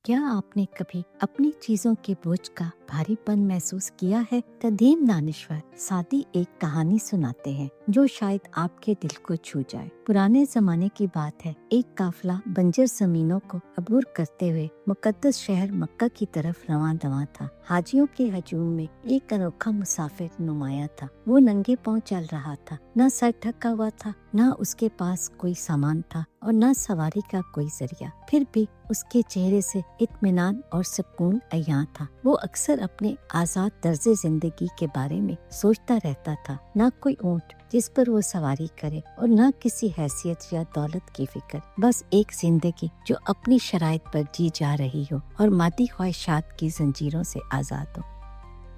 کیا آپ نے کبھی اپنی چیزوں کے بوجھ کا بھاری پن محسوس کیا ہے؟ قدیم دانشور سعدی ایک کہانی سناتے ہیں جو شاید آپ کے دل کو چھو جائے۔ پرانے زمانے کی بات ہے، ایک قافلہ بنجر زمینوں کو عبور کرتے ہوئے مقدس شہر مکہ کی طرف رواں دواں تھا۔ حاجیوں کے ہجوم میں ایک انوکھا مسافر نمایاں تھا۔ وہ ننگے پاؤں چل رہا تھا، نہ سر ڈھکا ہوا تھا، نہ اس کے پاس کوئی سامان تھا اور نہ سواری کا کوئی ذریعہ۔ پھر بھی اس کے چہرے سے اطمینان اور سکون عیاں تھا۔ وہ اکثر اپنے آزاد طرز زندگی کے بارے میں سوچتا رہتا تھا، نہ کوئی اونٹ جس پر وہ سواری کرے اور نہ کسی حیثیت یا دولت کی فکر، بس ایک زندگی جو اپنی شرائط پر جی جا رہی ہو اور مادی خواہشات کی زنجیروں سے آزاد ہو۔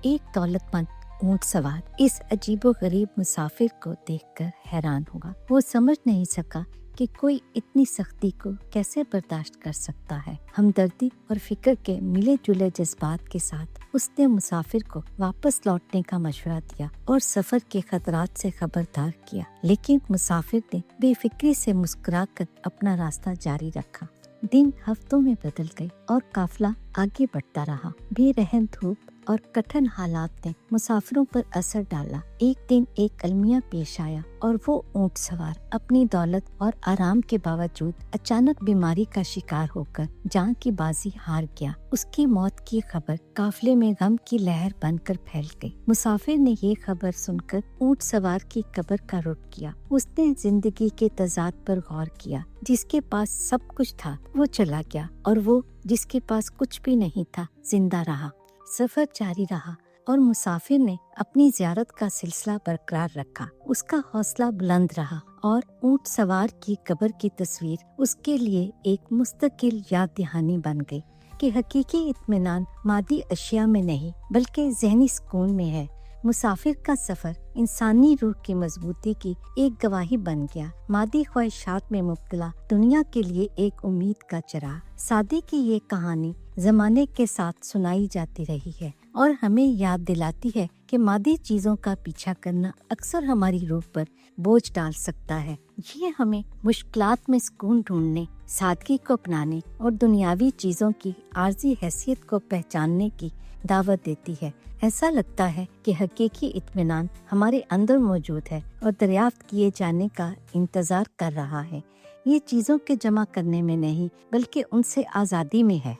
ایک دولت مند اونٹ سوار اس عجیب و غریب مسافر کو دیکھ کر حیران ہوا۔ وہ سمجھ نہیں سکا کہ کوئی اتنی سختی کو کیسے برداشت کر سکتا ہے۔ ہمدردی اور فکر کے ملے جلے جذبات کے ساتھ اس نے مسافر کو واپس لوٹنے کا مشورہ دیا اور سفر کے خطرات سے خبردار کیا، لیکن مسافر نے بے فکری سے مسکرا کر اپنا راستہ جاری رکھا۔ دن ہفتوں میں بدل گئے اور قافلہ آگے بڑھتا رہا۔ بے رحم دھوپ اور کٹھن حالات نے مسافروں پر اثر ڈالا۔ ایک دن ایک المیہ پیش آیا اور وہ اونٹ سوار اپنی دولت اور آرام کے باوجود اچانک بیماری کا شکار ہو کر جان کی بازی ہار گیا۔ اس کی موت کی خبر قافلے میں غم کی لہر بن کر پھیل گئی۔ مسافر نے یہ خبر سن کر اونٹ سوار کی قبر کا رخ کیا۔ اس نے زندگی کے تضاد پر غور کیا۔ جس کے پاس سب کچھ تھا وہ چلا گیا اور وہ جس کے پاس کچھ بھی نہیں تھا زندہ رہا۔ سفر جاری رہا اور مسافر نے اپنی زیارت کا سلسلہ برقرار رکھا۔ اس کا حوصلہ بلند رہا اور اونٹ سوار کی قبر کی تصویر اس کے لیے ایک مستقل یاد دہانی بن گئی کہ حقیقی اطمینان مادی اشیاء میں نہیں بلکہ ذہنی سکون میں ہے۔ مسافر کا سفر انسانی روح کی مضبوطی کی ایک گواہی بن گیا۔ مادی خواہشات میں مبتلا دنیا کے لیے ایک امید کا چراغ۔ سعدی کی یہ کہانی زمانے کے ساتھ سنائی جاتی رہی ہے اور ہمیں یاد دلاتی ہے کہ مادی چیزوں کا پیچھا کرنا اکثر ہماری روح پر بوجھ ڈال سکتا ہے۔ یہ ہمیں مشکلات میں سکون ڈھونڈنے، سادگی کو اپنانے اور دنیاوی چیزوں کی عارضی حیثیت کو پہچاننے کی دعوت دیتی ہے۔ ایسا لگتا ہے کہ حقیقی اطمینان ہمارے اندر موجود ہے اور دریافت کیے جانے کا انتظار کر رہا ہے۔ یہ چیزوں کے جمع کرنے میں نہیں بلکہ ان سے آزادی میں ہے۔